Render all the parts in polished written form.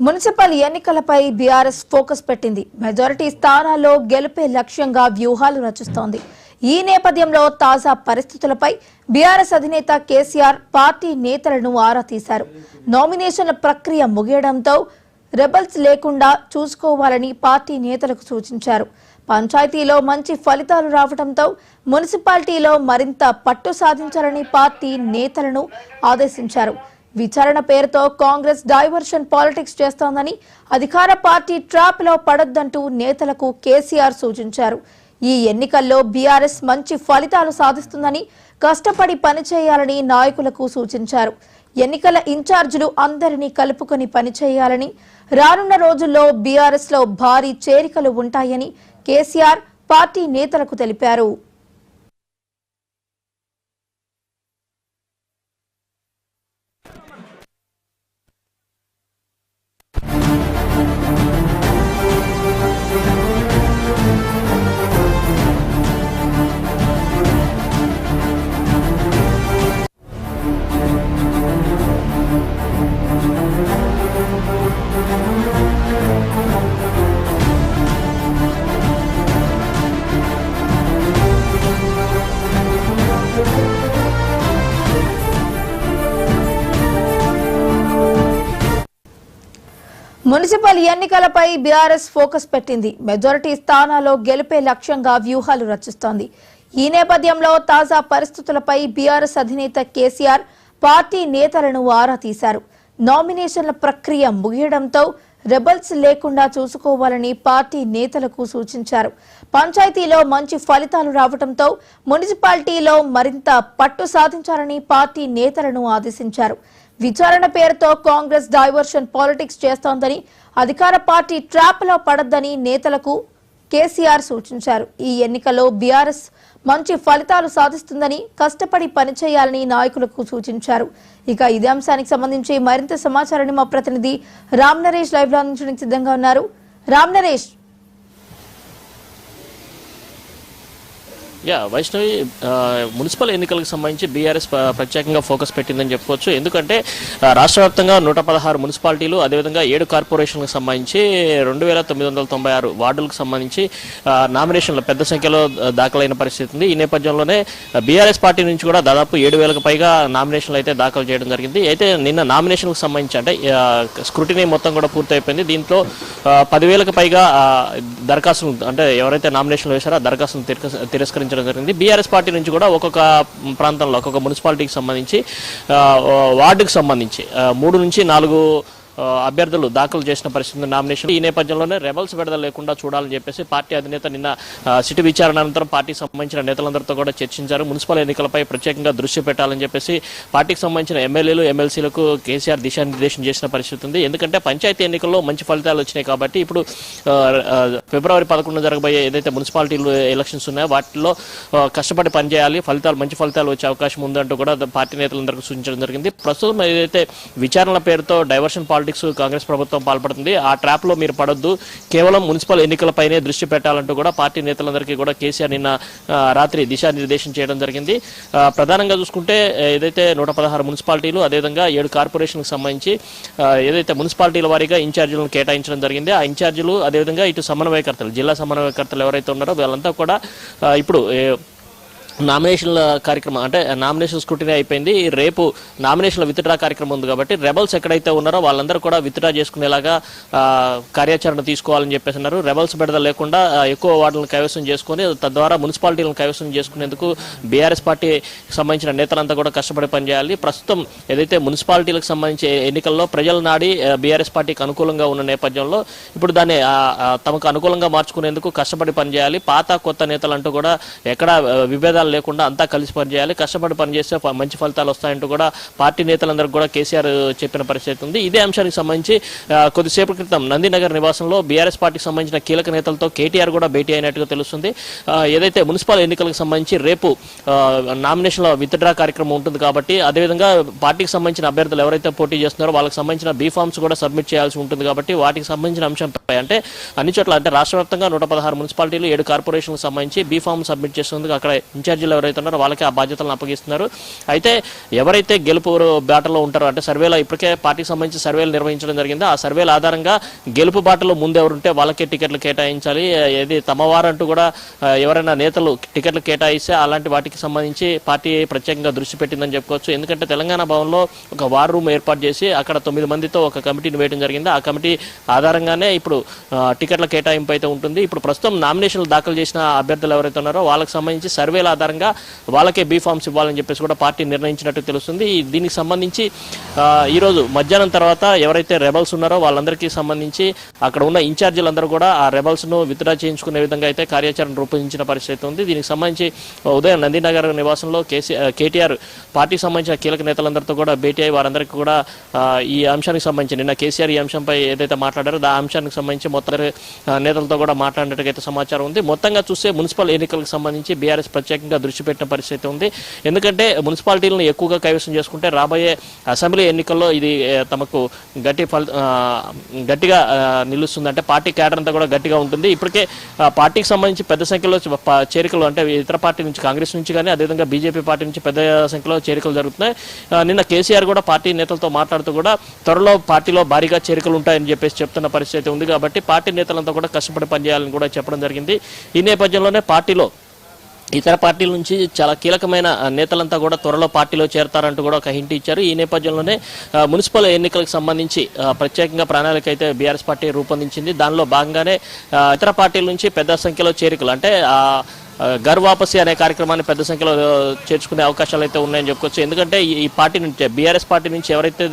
Municipal ఎన్నికలపై BRS focus పెట్టింది. Majority స్థానాల్లో గెలుపే లక్ష్యంగా వ్యూహాలు రచిస్తోంది. ఈ నేపథ్యంలో తాజా పరిస్థితులపై బీఆర్ఎస్ అధినేత కేసీఆర్ పార్టీ నేతలను ఆరా తీశారు. నామినేషన్ల ప్రక్రియ ముగియడంతో రెబల్స్ లేకుండా చూసుకోవాలని పార్టీ నేతలకు సూచించారు. పంచాయతీలో మంచి ఫలితాలు రావడంతో మున్సిపాలిటీలో మరింత పట్టు సాధించాలని పార్టీ నేతలను ఆదేశించారు. విచారణ పేరుతో కాంగ్రెస్ డైవర్షన్ పాలిటిక్స్ చేస్తోందని, అధికార పార్టీ ట్రాప్ లో పడొద్దంటూ నేతలకు కేసీఆర్ సూచించారు. ఈ ఎన్నికల్లో బీఆర్ఎస్ మంచి ఫలితాలు సాధిస్తుందని, కష్టపడి పనిచేయాలని నాయకులకు సూచించారు. ఎన్నికల ఇన్ఛార్జీలు అందరినీ కలుపుకొని పనిచేయాలని, రానున్న రోజుల్లో బీఆర్ఎస్ లో భారీ చేరికలు ఉంటాయని కేసీఆర్ పార్టీ నేతలకు తెలిపారు. మున్సిపల్ ఎన్నికలపై బీఆర్ఎస్ ఫోకస్ పెట్టింది. మెజారిటీ స్థానాల్లో గెలుపే లక్ష్యంగా వ్యూహాలు రచిస్తోంది. ఈ నేపథ్యంలో తాజా పరిస్థితులపై బీఆర్ఎస్ అధినేత కేసీఆర్ పార్టీ నేతలను ఆరా తీశారు. నామినేషన్ల ప్రక్రియ ముగియడంతో రెబల్స్ లేకుండా చూసుకోవాలని పార్టీ నేతలకు సూచించారు. పంచాయతీలో మంచి ఫలితాలు రావడంతో మున్సిపాలిటీలో మరింత పట్టు సాధించాలని పార్టీ నేతలను ఆదేశించారు. విచారణ పేరుతో కాంగ్రెస్ డైవర్షన్ పాలిటిక్స్ చేస్తోందని, అధికార పార్టీ ట్రాప్ లో పడొద్దని నేతలకు కేసీఆర్ సూచించారు. ఈ ఎన్నికల్లో బీఆర్ఎస్ మంచి ఫలితాలు సాధిస్తుందని, కష్టపడి పనిచేయాలని నాయకులకు సూచించారు. ఇక ఇదే అంశానికి సంబంధించి మరింత సమాచారాన్ని మా ప్రతినిధి రామ్ నరేష్ లైవ్ లో అందించడానికి సిద్ధంగా ఉన్నారు. రామ్ నరేష్, వైష్ణవి, మున్సిపల్ ఎన్నికలకు సంబంధించి బీఆర్ఎస్ ప్రత్యేకంగా ఫోకస్ పెట్టిందని చెప్పుకోవచ్చు. ఎందుకంటే రాష్ట్ర వ్యాప్తంగా 116 మున్సిపాలిటీలు, అదేవిధంగా 7 కార్పొరేషన్లకు సంబంధించి 2996 వార్డులకు సంబంధించి నామినేషన్లు పెద్ద సంఖ్యలో దాఖలైన పరిస్థితి ఉంది. ఈ నేపథ్యంలోనే బీఆర్ఎస్ పార్టీ నుంచి కూడా దాదాపు 7,000కు పైగా నామినేషన్లు అయితే దాఖలు చేయడం జరిగింది. అయితే నిన్న నామినేషన్లకు సంబంధించి అంటే స్క్రూటినీ మొత్తం కూడా పూర్తయిపోయింది. దీంట్లో 10,000కు పైగా దరఖాస్తులు, అంటే ఎవరైతే నామినేషన్లు వేశారో ఆ దరఖాస్తును తిరస్కరించారు జరిగింది. బీఆర్ఎస్ పార్టీ నుంచి కూడా ఒక్కొక్క ప్రాంతంలో ఒక్కొక్క మున్సిపాలిటీకి సంబంధించి వార్డుకు సంబంధించి 3 నుంచి 4 అభ్యర్థులు దాఖలు చేసిన పరిస్థితి నామినేషన్. ఈ నేపథ్యంలోనే రెబల్స్ విడుదల లేకుండా చూడాలని చెప్పేసి పార్టీ అధినేత నిన్న సిటీ విచారణ అనంతరం పార్టీకి సంబంధించిన నేతలందరితో కూడా చర్చించారు. మున్సిపల్ ఎన్నికలపై ప్రత్యేకంగా దృష్టి పెట్టాలని చెప్పేసి పార్టీకి సంబంధించిన ఎమ్మెల్యేలు, ఎమ్మెల్సీలకు కేసీఆర్ దిశానిర్దేశం చేసిన పరిస్థితి ఉంది. ఎందుకంటే పంచాయతీ ఎన్నికల్లో మంచి ఫలితాలు వచ్చినాయి కాబట్టి ఇప్పుడు ఫిబ్రవరి 11 జరగబోయే ఏదైతే మున్సిపాలిటీ ఎలక్షన్స్ ఉన్నాయో వాటిలో కష్టపడి పనిచేయాలి, మంచి ఫలితాలు వచ్చే అవకాశం ఉందంటూ కూడా పార్టీ నేతలందరికీ సూచించడం జరిగింది. ప్రస్తుతం ఏదైతే విచారణ పేరుతో డైవర్షన్ కాంగ్రెస్ ప్రభుత్వం పాల్పడుతుంది, ఆ ట్రాప్ లో మీరు పడొద్దు, కేవలం మున్సిపల్ ఎన్నికలపైనే దృష్టి పెట్టాలంటూ కూడా పార్టీ నేతలందరికీ కూడా కేసీఆర్ నిన్న రాత్రి దిశానిర్దేశం చేయడం జరిగింది. ప్రధానంగా చూసుకుంటే ఏదైతే 116 మున్సిపాలిటీలు, అదేవిధంగా 7 కార్పొరేషన్కి సంబంధించి ఏదైతే మున్సిపాలిటీల వారీగా ఇన్ఛార్జీలను కేటాయించడం జరిగింది. ఆ ఇన్ఛార్జీలు అదేవిధంగా ఇటు సమన్వయకర్తలు, జిల్లా సమన్వయకర్తలు ఎవరైతే ఉన్నారో వీళ్ళంతా కూడా ఇప్పుడు నామినేషన్ల కార్యక్రమం, అంటే నామినేషన్ స్క్రూటినీ అయిపోయింది. రేపు నామినేషన్ల విత్డ్రా కార్యక్రమం ఉంది కాబట్టి రెబల్స్ ఎక్కడైతే ఉన్నారో వాళ్ళందరూ కూడా విత్డ్రా చేసుకునేలాగా కార్యాచరణ తీసుకోవాలని చెప్పేసి అన్నారు. రెబల్స్ బెడద లేకుండా ఎక్కువ వార్డులను కైవసం చేసుకుని తద్వారా మున్సిపాలిటీలను కైవసం చేసుకునేందుకు బీఆర్ఎస్ పార్టీ సంబంధించిన నేతలంతా కూడా కష్టపడి పనిచేయాలి. ప్రస్తుతం ఏదైతే మున్సిపాలిటీలకు సంబంధించి ఎన్నికల్లో ప్రజల నాడి బీఆర్ఎస్ పార్టీకి అనుకూలంగా ఉన్న నేపథ్యంలో ఇప్పుడు దాన్ని తమకు అనుకూలంగా మార్చుకునేందుకు కష్టపడి పనిచేయాలి. పాత కొత్త నేతలంటూ కూడా ఎక్కడ విభేదాలు లేకుండా అంతా కలిసి పనిచేయాలి, కష్టపడి పనిచేస్తే మంచి ఫలితాలు వస్తాయంటూ కూడా పార్టీ నేతలందరికీ కూడా కేసీఆర్ చెప్పిన పరిస్థితి ఉంది. ఇదే అంశానికి సంబంధించి కొద్దిసేపటి క్రితం నందినగర్ నివాసంలో బీఆర్ఎస్ పార్టీకి సంబంధించిన కీలక నేతలతో కేటీఆర్ కూడా భేటీ అయినట్టుగా తెలుస్తుంది. ఏదైతే మున్సిపల్ ఎన్నికలకు సంబంధించి రేపు నామినేషన్ల విత్డ్రా కార్యక్రమం ఉంటుంది కాబట్టి, అదేవిధంగా పార్టీకి సంబంధించిన అభ్యర్థులు ఎవరైతే పోటీ చేస్తున్నారో వాళ్ళకి సంబంధించిన బీఫామ్స్ కూడా సబ్మిట్ చేయాల్సి ఉంటుంది కాబట్టి వాటికి సంబంధించిన అంశంపై అంటే అన్ని చోట్ల అంటే రాష్ట్ర వ్యాప్తంగా 116 మున్సిపాలిటీలు, 7 కార్పొరేషన్లకు సంబంధించి బీఫామ్ సబ్మిట్ చేసేందుకు అక్కడ ఇన్ఛార్జ్ ఇన్ఛార్జీలు ఎవరైతే ఉన్నారో వాళ్ళకి ఆ బాధ్యతలను అప్పగిస్తున్నారు. అయితే ఎవరైతే గెలుపు బాటలో ఉంటారో అంటే సర్వేలో ఇప్పటికే పార్టీకి సంబంధించి సర్వేలు నిర్వహించడం జరిగింది. ఆ సర్వేల ఆధారంగా గెలుపు బాటలో ముందు ఎవరుంటే వాళ్ళకే టికెట్లు కేటాయించాలి. ఏది తమవారంటూ కూడా ఎవరైనా నేతలు టికెట్లు కేటాయిస్తే అలాంటి వాటికి సంబంధించి పార్టీ ప్రత్యేకంగా దృష్టి పెట్టిందని చెప్పుకోవచ్చు. ఎందుకంటే తెలంగాణ భవన్లో ఒక వార్ రూమ్ ఏర్పాటు చేసి అక్కడ 9 మందితో ఒక కమిటీని వేయడం జరిగింది. ఆ కమిటీ ఆధారంగానే ఇప్పుడు టికెట్ల కేటాయింపు అయితే ఉంటుంది. ఇప్పుడు ప్రస్తుతం నామినేషన్లు దాఖలు చేసిన అభ్యర్థులు ఎవరైతే ఉన్నారో వాళ్ళకి సంబంధించి సర్వేల ఆధారంగా వాళ్ళకే బీ ఫామ్స్ ఇవ్వాలని చెప్పేసి కూడా పార్టీ నిర్ణయించినట్టు తెలుస్తుంది. దీనికి సంబంధించి ఈరోజు మధ్యాహ్నం తర్వాత ఎవరైతే రెబల్స్ ఉన్నారో వాళ్ళందరికీ సంబంధించి అక్కడ ఉన్న ఇన్ఛార్జీలందరూ కూడా ఆ రెబల్స్ ను విత్డ్రా చేయించుకునే విధంగా అయితే కార్యాచరణ రూపొందించిన పరిస్థితి ఉంది. దీనికి సంబంధించి ఉదయం నందినగర్ నివాసంలో కేటీఆర్ పార్టీకి సంబంధించిన కీలక నేతలందరితో కూడా భేటీ అయ్యి వారందరికీ కూడా ఈ అంశానికి సంబంధించి నిన్న కేసీఆర్ ఈ అంశంపై ఏదైతే మాట్లాడారో ఆ అంశానికి సంబంధించి మొత్తం నేతలతో కూడా మాట్లాడినట్టుగా సమాచారం ఉంది. మొత్తంగా చూస్తే మున్సిపల్ ఎన్నికలకు సంబంధించి బీఆర్ఎస్ ప్రత్యేకంగా దృష్టి పెట్టిన పరిస్థితి ఉంది. ఎందుకంటే మున్సిపాలిటీలను ఎక్కువగా కైవసం చేసుకుంటే రాబోయే అసెంబ్లీ ఎన్నికల్లో ఇది తమకు గట్టిగా నిలుస్తుంది. అంటే పార్టీ క్యాడర్ అంతా కూడా గట్టిగా ఉంటుంది. ఇప్పటికే పార్టీకి సంబంధించి పెద్ద సంఖ్యలో చేరికలు అంటే ఇతర పార్టీ నుంచి కాంగ్రెస్ నుంచి కానీ అదేవిధంగా బీజేపీ పార్టీ నుంచి పెద్ద సంఖ్యలో చేరికలు జరుగుతున్నాయి. నిన్న కేసీఆర్ కూడా పార్టీ నేతలతో మాట్లాడుతూ కూడా త్వరలో పార్టీలో భారీగా చేరికలు ఉంటాయని చెప్పేసి చెప్తున్న పరిస్థితి ఉంది. కాబట్టి పార్టీ నేతలంతా కూడా కష్టపడి పనిచేయాలని కూడా చెప్పడం జరిగింది. ఈ నేపథ్యంలోనే పార్టీలో ఇతర పార్టీల నుంచి చాలా కీలకమైన నేతలంతా కూడా త్వరలో పార్టీలో చేరతారంటూ కూడా ఒక హింట్ ఇచ్చారు. ఈ నేపథ్యంలోనే మున్సిపల్ ఎన్నికలకు సంబంధించి ప్రత్యేకంగా ప్రణాళిక అయితే బీఆర్ఎస్ పార్టీ రూపొందించింది. దానిలో భాగంగానే ఇతర పార్టీల నుంచి పెద్ద సంఖ్యలో చేరికలు అంటే ఘర్ వాపసీ అనే కార్యక్రమాన్ని పెద్ద సంఖ్యలో చేర్చుకునే అవకాశాలు అయితే ఉన్నాయని చెప్పుకోవచ్చు. ఎందుకంటే ఈ పార్టీ నుంచి బీఆర్ఎస్ పార్టీ నుంచి ఎవరైతే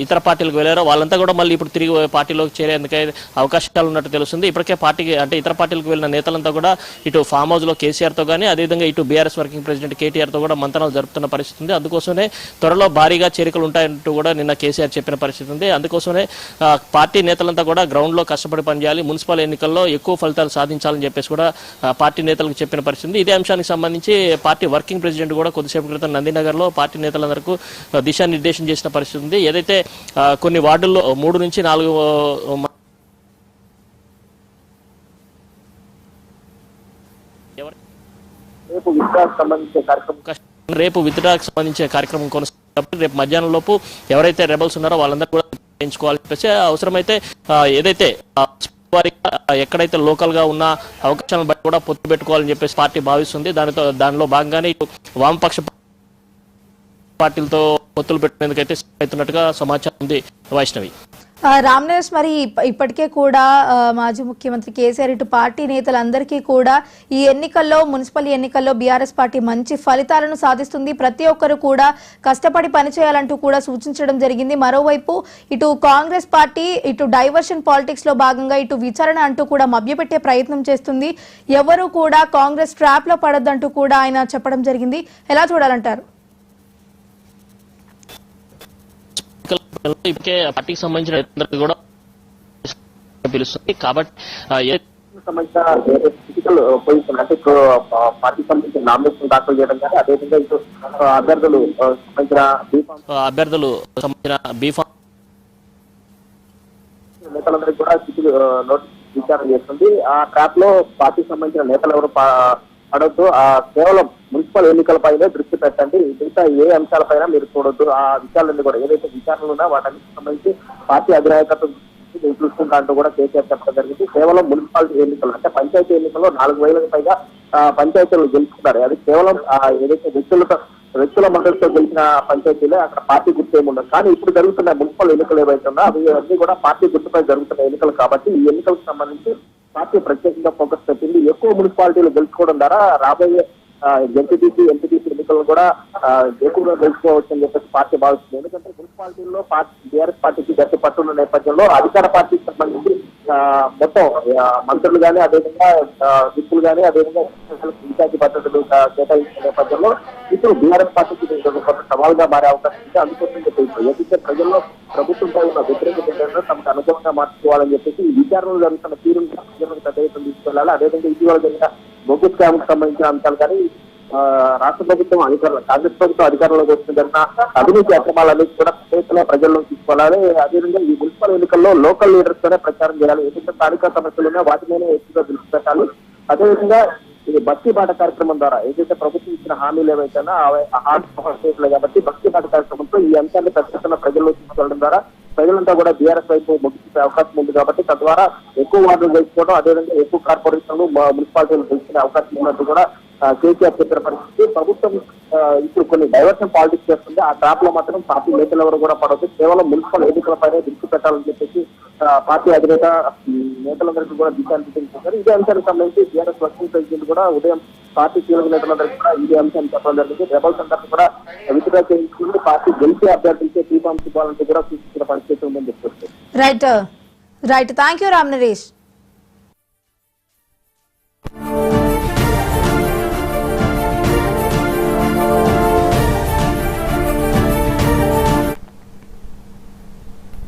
ఇతర పార్టీలకు వెళ్ళారో వాళ్ళంతా కూడా మళ్ళీ ఇప్పుడు తిరిగి పార్టీలోకి చేరేందుకే అవకాశాలు ఉన్నట్టు తెలుస్తుంది. ఇప్పటికే పార్టీకి అంటే ఇతర పార్టీలకు వెళ్ళిన నేతలంతా కూడా ఇటు ఫామ్ హౌస్లో కేసీఆర్తో కానీ అదేవిధంగా ఇటు బీఆర్ఎస్ వర్కింగ్ ప్రెసిడెంట్ కేటీఆర్తో కూడా మంతనాలు జరుపుతున్న పరిస్థితి ఉంది. అందుకోసమే త్వరలో భారీగా చేరికలు ఉంటాయంటూ కూడా నిన్న కేసీఆర్ చెప్పిన పరిస్థితి ఉంది. అందుకోసమే పార్టీ నేతలంతా కూడా గ్రౌండ్లో కష్టపడి పనిచేయాలి, మున్సిపల్ ఎన్నికల్లో ఎక్కువ ఫలితాలు సాధించాలని చెప్పేసి కూడా పార్టీ నేతలకు చెప్పిన పరిస్థితి. ఇదే అంశానికి సంబంధించి పార్టీ వర్కింగ్ ప్రెసిడెంట్ కూడా కొద్దిసేపు క్రితం నందినగర్లో పార్టీ నేతలందరికీ దిశానిర్దేశం చేసిన పరిస్థితి ఉంది. ఏదైతే కొన్ని వార్డుల్లో 3 నుంచి 4 రేపు విత్డ్రాకు సంబంధించిన కార్యక్రమం కొనసాగుతుంది. రేపు మధ్యాహ్నం లోపు ఎవరైతే రెబల్స్ ఉన్నారో వాళ్ళందరూ కూడా చేయించుకోవాలని చెప్పేసి అవసరమైతే ఏదైతే ఎక్కడైతే లోకల్ గా ఉన్న అవకాశాలను బట్టి కూడా పొత్తు పెట్టుకోవాలని చెప్పేసి పార్టీ భావిస్తుంది. దానిలో భాగంగానే వామపక్ష పార్టీలతో పొత్తులు పెట్టేందుకైతే అవుతున్నట్టుగా సమాచారం ఉంది. వైష్ణవి, రామ్నరేష్, మరి ఇప్పటికే కూడా మాజీ ముఖ్యమంత్రి కేసీఆర్ ఇటు పార్టీ నేతలందరికీ కూడా ఈ ఎన్నికల్లో మున్సిపల్ ఎన్నికల్లో బీఆర్ఎస్ పార్టీ మంచి ఫలితాలను సాధిస్తుంది, ప్రతి ఒక్కరు కూడా కష్టపడి పనిచేయాలంటూ కూడా సూచించడం జరిగింది. మరోవైపు ఇటు కాంగ్రెస్ పార్టీ ఇటు డైవర్షన్ పాలిటిక్స్ లో భాగంగా ఇటు విచారణ అంటూ కూడా మభ్యపెట్టే ప్రయత్నం చేస్తుంది. ఎవరు కూడా కాంగ్రెస్ ట్రాప్ లో పడొద్దంటూ కూడా ఆయన చెప్పడం జరిగింది. ఎలా చూడాలంటారు? ఇప్పటికే పార్టీకి సంబంధించిన కూడా పిలుస్తుంది. కాబట్టి పార్టీకి సంబంధించిన నామినేషన్ దాఖలు చేయడం కానీ అదేవిధంగా ఇటు అభ్యర్థులు సంబంధించిన బీఫామ్ నేతలందరికీ కూడా నోటీస్ విచారణ చేస్తుంది. ఆ ట్రాప్ లో పార్టీకి సంబంధించిన నేతలు ఎవరు పడవద్దు, కేవలం మున్సిపల్ ఎన్నికలపైనే దృష్టి పెట్టండి, మిగతా ఏ అంశాలపైన మీరు చూడొద్దు, ఆ విషయాలన్నీ కూడా ఏదైతే విచారణలు ఉన్నా వాటన్నిటికి సంబంధించి పార్టీ అధినాయకత్వం చూసుకుంటా అంటూ కూడా కేసీఆర్ చెప్పడం జరిగింది. కేవలం మున్సిపాలిటీ ఎన్నికలు అంటే పంచాయతీ ఎన్నికల్లో 4,000కు పైగా పంచాయతీలు గెలుచుకున్నారు. అది కేవలం ఏదైతే వ్యక్తుల మద్దతుతో గెలిచిన పంచాయతీలే, అక్కడ పార్టీ గుర్తు ఏమి ఉండదు. కానీ ఇప్పుడు జరుగుతున్న మున్సిపల్ ఎన్నికలు ఏవైతే ఉన్నా అవి అన్ని కూడా పార్టీ గుర్తుపై జరుగుతున్న ఎన్నికలు కాబట్టి ఈ ఎన్నికలకు సంబంధించి పార్టీ ప్రత్యేకంగా ఫోకస్ పెట్టింది. ఎక్కువ మున్సిపాలిటీలు గెలుచుకోవడం ద్వారా రాబోయే ఎంపీటీసీ ఎన్నికలను కూడా ఎక్కువగా గెలుచుకోవచ్చు అని చెప్పేసి పార్టీ భావిస్తుంది. ఎందుకంటే మున్సిపాలిటీల్లో బీఆర్ఎస్ పార్టీకి గట్టి పట్టున్న నేపథ్యంలో అధికార పార్టీకి సంబంధించి మొత్తం మంత్రులు కానీ అదేవిధంగా విప్పులు కానీ అదేవిధంగా ఇన్ఛార్జి పద్ధతులు కేటాయించిన నేపథ్యంలో ఇప్పుడు బీఆర్ఎస్ పార్టీకి కొంత సవాల్గా మారే అవకాశం ఉంది. అందుకోసం ఏదైతే ప్రజల్లో ప్రభుత్వంపై ఉన్న వ్యతిరేకత తమకు అనుకూలంగా మార్చుకోవాలని చెప్పేసి ఈ విచారణలు జరుగుతున్న తీరును ప్రజలకు పెద్ద ఎత్తున తీసుకెళ్లాలి. అదేవిధంగా ఇటీవల జరిగిన బొగ్గు స్కామ్ కు సంబంధించిన అంశాలు కానీ రాష్ట్ర ప్రభుత్వం కాంగ్రెస్ ప్రభుత్వం అధికారంలోకి వచ్చిన జరిగిన అవినీతి అక్రమాలన్నిటి కూడా ప్రత్యేకంగా ప్రజల్లో తీసుకోవాలి. అదేవిధంగా ఈ మున్సిపల్ ఎన్నికల్లో లోకల్ లీడర్స్ తోనే ప్రచారం చేయాలి. ఏదైతే స్థానిక సమస్యలు ఉన్నా వాటి మీద ఎక్కువగా దృష్టి పెట్టాలి. అదేవిధంగా భక్తి బాట కార్యక్రమం ద్వారా ఏదైతే ప్రభుత్వం ఇచ్చిన హామీలు ఏవైతే హామీలు కాబట్టి భక్తి బాట కార్యక్రమంతో ఈ అంశాన్ని ప్రత్యేకంగా ప్రజల్లో తీసుకెళ్లడం ద్వారా ప్రజలంతా కూడా బీఆర్ఎస్ వైపు మొగ్గు అవకాశం ఉంది కాబట్టి తద్వారా ఎక్కువ వార్డులు గెలుచుకోవడం అదేవిధంగా ఎక్కువ కార్పొరేషన్లు మున్సిపాలిటీలు గెలుచుకునే అవకాశం ఉన్నట్టు కూడా కేసీఆర్ చెప్పిన పరిస్థితి. ప్రభుత్వం ఇప్పుడు కొన్ని డైవర్షన్ పాలిటిక్స్ చేస్తుంది. ఆ ట్రాప్ లో మాత్రం పార్టీ నేతలు ఎవరు కూడా పడవద్దు, కేవలం మున్సిపల్ ఎన్నికలపైనే దృష్టి పెట్టాలని చెప్పేసి పార్టీ అధినేత నేతలందరికీ కూడా దిశానిర్దేశం చేశారు. ఇదే అంశానికి సంబంధించి బీఆర్ఎస్ వర్కింగ్ ప్రెసిడెంట్ కూడా ఉదయం పార్టీ కీలక నేతలందరికీ కూడా ఇదే అంశాన్ని చెప్పడం జరిగింది. రెబల్స్ అందరికీ కూడా విత్డ్రా చేయించుకుంటూ పార్టీ గెలిచే అభ్యర్థులకే టీపాంశ ఇవ్వాలంటూ కూడా సూచించిన పరిస్థితి ఉందని చెప్పొచ్చు. Right thank you Ram Naresh.